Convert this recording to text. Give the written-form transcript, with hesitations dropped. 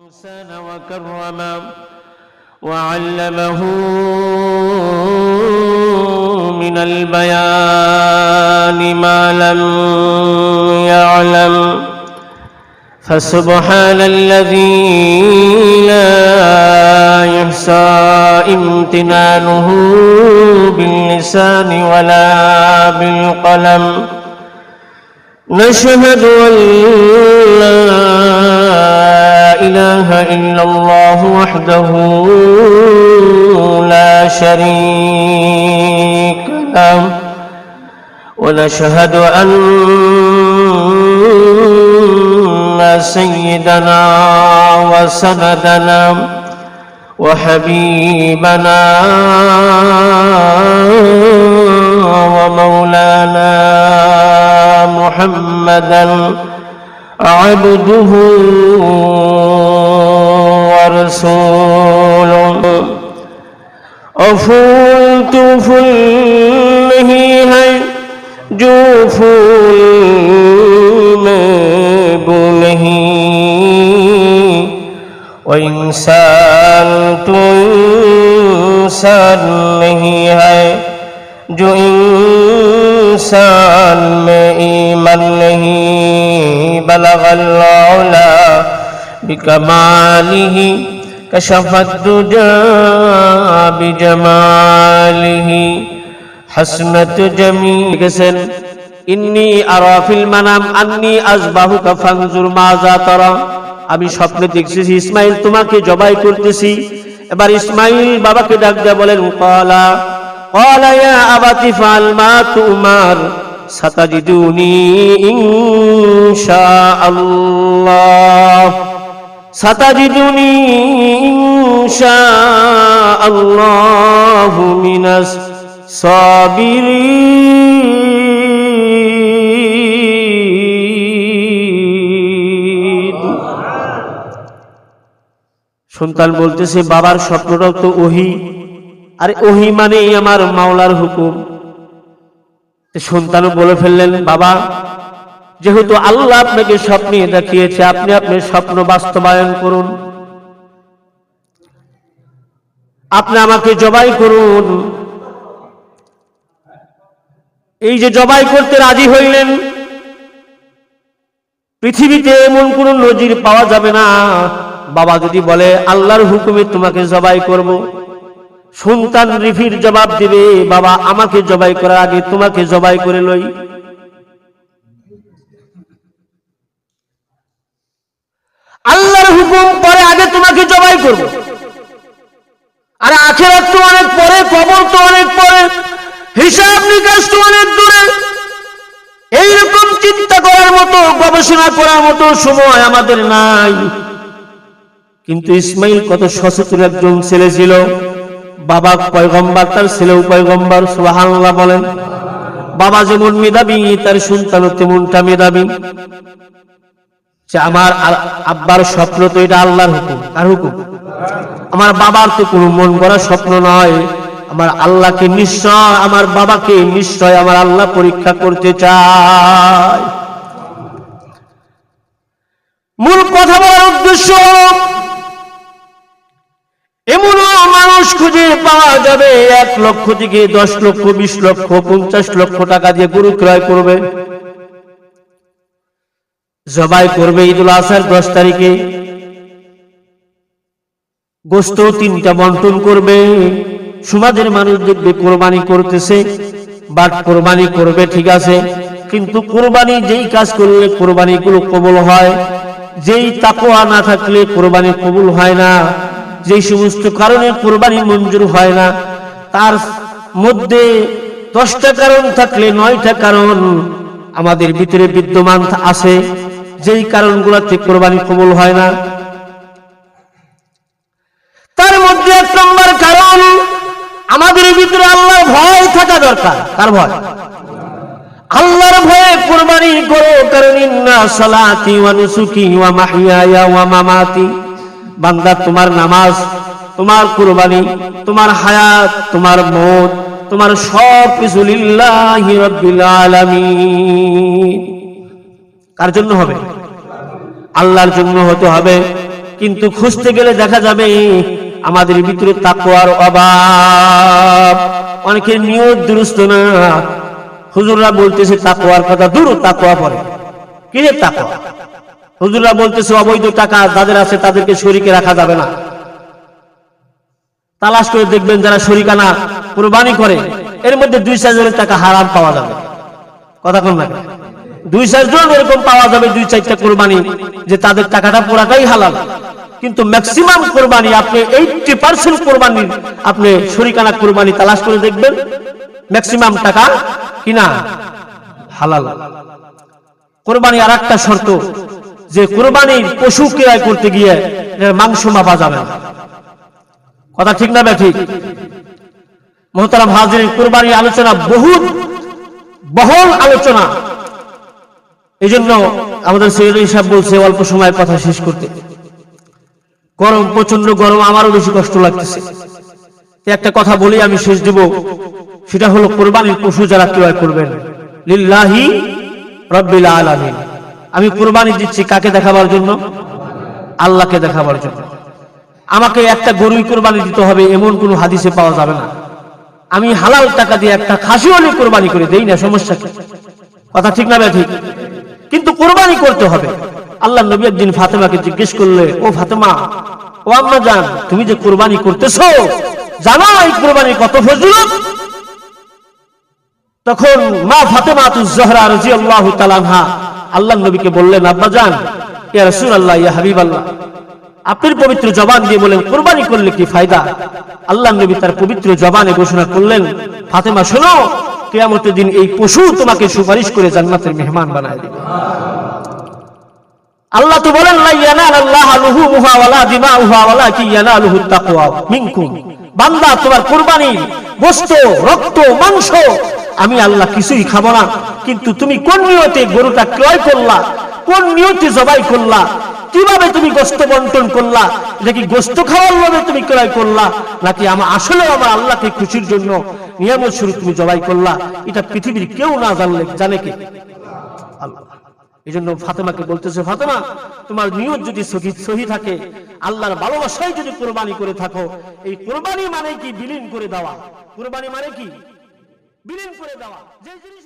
الإنسان وكرمه وعلمه من البيان ما لم يعلم فسبحان الذي لا يحصى امتنانه باللسان ولا بالقلم نشهد أن لا إله إلا الله وحده لا شريك له ونشهد أن سيدنا وسندنا وحبيبنا ومولانا محمدا عبده ورسوله أفولت فله ہے جو پھول میں بو نہیں وإنسان تو انسان نہیں ہے جو انسان میں ایمان نہیں بلغ العلا بکمالہ کشف الدجى بجماله حسنت جمیل ইন্নী আরা feel Manam আন্নী আযবাহুকা ফানজুর মাযা তারা আমি স্বপ্নে দেখছি ইসমাইল তোমাকে জবাই করতেছি এবার ইসমাইল বাবাকে ডাক দিয়ে বলেন ক্বালা ইয়া আবাতি ফাল মা তুমার সাতাজিদুনি ইনশাআল্লাহ সাতাজিদুনি ইনশাআল্লাহু মিনাস সাবিরিন সন্তান বলতেছে বাবার স্বপ্নটাও তো ওহী আরে ওহী মানেই আমার মাওলার হুকুম সন্তানও বলে ফেললেন বাবা যেহেতু আল্লাহ আপনাকে স্বপ্নে দেখিয়েছে আপনি আপনার স্বপ্ন বাস্তবায়ন করুন আপনি আমাকে জবাই করুন এই যে জবাই করতে রাজি হইলেন পৃথিবীতে এমন কোন নজির পাওয়া যাবে না বাবা যদি বলে আল্লাহর হুকুমে তোমাকে জবাই করব সন্তান রিফির জবাব দিবে বাবা আমাকে জবাই করার আগে তোমাকে জবাই করে লই আল্লাহর হুকুম পরে আগে তোমাকে জবাই করব আর আখিরাত তো অনেক পরে কবর তো অনেক পরে হিসাব নিকাশ তো অনেক দূরে এইরকম চিন্তা করার মতো গবেষণা করার মতো সময় আমাদের নাই কিন্তু ইসমাইল কত সচেতন একজন ছেলে ছিল বাবা পয়গম্বর তার ছেলেও পয়গম্বর সুবহানাল্লাহ বলেন বাবা যেমন মেধাবী তার সন্তানও তেমনটা মেধাবী যে আমার আব্বার স্বপ্ন তো এটা আল্লাহর হুকুম কার হুকুম আমার বাবার তো কোনো মন গড়া স্বপ্ন নয় আমার আল্লাহকে নিশ্চয় আমার বাবাকে নিশ্চয় আমার আল্লাহ পরীক্ষা করতে চায় মূল কথা বলার উদ্দেশ্য এমন মানুষ খুঁজে পাওয়া যাবে 1 লক্ষ থেকে 10 লক্ষ 20 লক্ষ 50 লক্ষ টাকা দিয়ে গরু ক্রয় করবে জবাই করবে ঈদুল আজহার 10 তারিখে গোশত 3টা বন্টন করবে সমাজের মানুষ দেখবে কোরবানি করতেছে বাট কোরবানি করবে ঠিক আছে কিন্তু কোরবানি যেই কাজ করলে কোরবানি গুলো কবুল হয় যেই তাকওয়া না থাকলে কোরবানি কবুল হয় না যেই সমস্ত কারণে কোরবানি মঞ্জুর হয় না তার মধ্যে 10টা কারণ থাকলে 9টা কারণ আমাদের ভিতরে বিদ্যমান আছে যেই কারণগুলোতে কোরবানি কবুল হয় না তার মধ্যে 1 নম্বর কারণ আমাদের ভিতরে আল্লাহর ভয় থাকা দরকার কার ভয় আল্লাহর ভয়ে কুরবানি করো কারণ ইন্না সালাতি ওয়া নুসুকি ওয়া মাহইয়ায়া ওয়া মামাতি বান্দা তোমার নামাজ তোমার কুরবানি তোমার হায়াত তোমার মওত তোমার সব কিছু লিল্লাহি রাব্বিল আলামিন কার জন্য হবে আল্লাহর জন্য হতে হবে কিন্তু খুঁজতে গেলে দেখা যাবে আমাদের ভিতরে তাকওয়ার অভাব। অনেকের নিয়ত দুরুস্ত না। হুজুররা বলতেছে তাকওয়ার কথা, দূর তাকওয়া পড়ে কি রে তাকওয়া? হুজুররা বলতেছে অবৈধ টাকা যাদের আছে তাদেরকে শরীকে রাখা যাবে না। তালাশ করে দেখবেন যারা শরীকানা কুরবানি করে এর মধ্যে 2-4 জনের টাকা হারাম পাওয়া যাবে। কথা কোন না? 2-4 জন এরকম পাওয়া যাবে 2-4টা কুরবানি যে তাদের টাকাটা পুরাটাই হালাল। কিন্তু ম্যাক্সিমাম কুরবানি আপনি 80% কুরবানি আপনি শরীকানা কুরবানি তালাশ করে দেখবেন ম্যাক্সিমাম টাকা কিনা হালাল। কুরবানি আরেকটা শর্ত যে কুরবানির পশু ক্রয় করতে গিয়ে মাংস মাপা যাবে না। কথা ঠিক না ঠিক? মুহতারাম হাজিরিন, কুরবানির আলোচনা বহুত বহল আলোচনা। এই জন্য আমাদের সৈয়দ সাহেব বলছে অল্প সময় কথা শেষ করতে। গরম, প্রচন্ড গরম, আমারও বেশি কষ্ট লাগতেছে। একটা কথা বলি আমি শেষ দেব, সেটা হলো কুরবানির পশু যারা ক্রয় করবেন লিল্লাহি রাব্বিল আলামিন। আমি কুরবানি দিচ্ছি কাকে দেখাবার জন্য? আল্লাহকে দেখাবার জন্য। আমাকে একটা গরুই কুরবানি দিতে হবে এমন কোন হাদিসে পাওয়া যাবে না। আমি হালাল টাকা দিয়ে একটা খাসি হলে কুরবানি করে দেই না, সমস্যা কি? কথা ঠিক না ঠিক? কিন্তু কুরবানি করতে হবে। আল্লাহ নবী একদিন ফাতেমাকে জিজ্ঞেস করলে, ও ফাতেমা, ও আম্মা জান, তুমি যে কুরবানি করতেছো জানো এই কুরবানির কত ফজিলত? তখন মা ফাতেমাতুজ জহরা রাদিয়াল্লাহু তাআলা আনহা আল্লাহ নবীকে বললেন, আব্বা জান, ইয়া রাসূলুল্লাহ, ইয়া হাবিবাল্লাহ, আপনি পবিত্র জবান দিয়ে বলেন কুরবানি করলে কি ফায়দা? আল্লাহ নবী তার পবিত্র জবানে ঘোষণা করলেন, ফাতেমা শোনো, কিয়ামতের দিন এই পশু তোমাকে সুপারিশ করে জান্নাতের মেহমান বানায় দিবে। আল্লাহ তো বলেন, লা ইয়ানালাল্লাহু লুহুমুহা ওয়ালা দিমাউহা ওয়ালাকিন ইয়ানালুহুত তাকওয়া মিনকুম। বান্দা, তোমার কুরবানির গোশত, রক্ত, মাংস আমি আল্লাহ কিছুই খাবো না, কিন্তু তুমি কোন নিয়তে গরুটা ক্রয় করলা, কোন নিয়তে জবাই করলা, কিভাবে তুমি গোশত বন্টন করলা, এটা কি গোশত খাওয়ার লোভে তুমি ক্রয় করলা নাকি আমার আসলে আমার আল্লাহকে খুশির জন্য নিয়ামত স্বরূপ তুমি জবাই করলা? এটা পৃথিবীর কেউ না জানলে জানে কে? আল্লাহ। এই জন্য ফাতেমাকে বলতেছে, ফাতেমা, তোমার নিয়ত যদি সহি থাকে, আল্লাহর ভালোবাসায় যদি কুরবানি করে থাকো, এই কুরবানি মানে কি বিলীন করে দেওয়া। কুরবানি মানে কি বিলীন করে দেওয়া। যে জিনিস